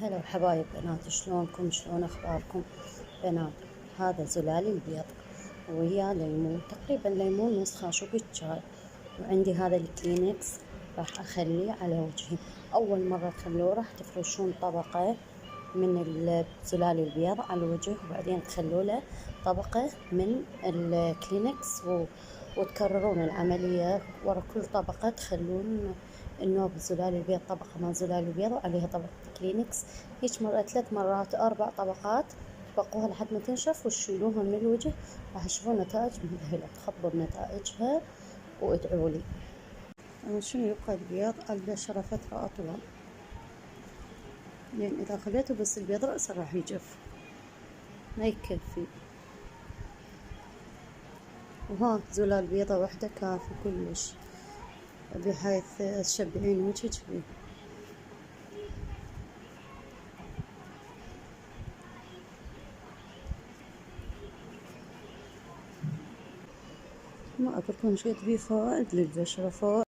هلا حبايب بنات، شلونكم؟ شلون اخباركم بنات؟ هذا زلال البيض ويا ليمون، تقريبا ليمون نص خاشوق شاي، وعندي هذا الكلينكس راح اخليه على وجهي. اول مرة تخلوه راح تفرشون طبقة من زلال البيض على الوجه، وبعدين تخلوا له طبقة من الكلينكس وتكررون العملية. ورا كل طبقة تخلون النوب زلال البيض، طبقة من زلال البيض وعليها طبقة كلينكس، هيج مرة 3 مرات 4 طبقات، تبقوها لحد ما تنشف وتشيلوها من الوجه. راح تشوفون نتائج مذهلة، تخبر نتائجها وادعوا لي. شنو يبقى البيض على البشرة فترة أطول، لأن إذا خليته بس البيض رأسه راح يجف، ما يكفي. وها زلال بيضة واحدة كافي كلش، بحيث تشبعين وجهك بيه. ما أقولكم شو بيه فوائد للبشرة، فوائد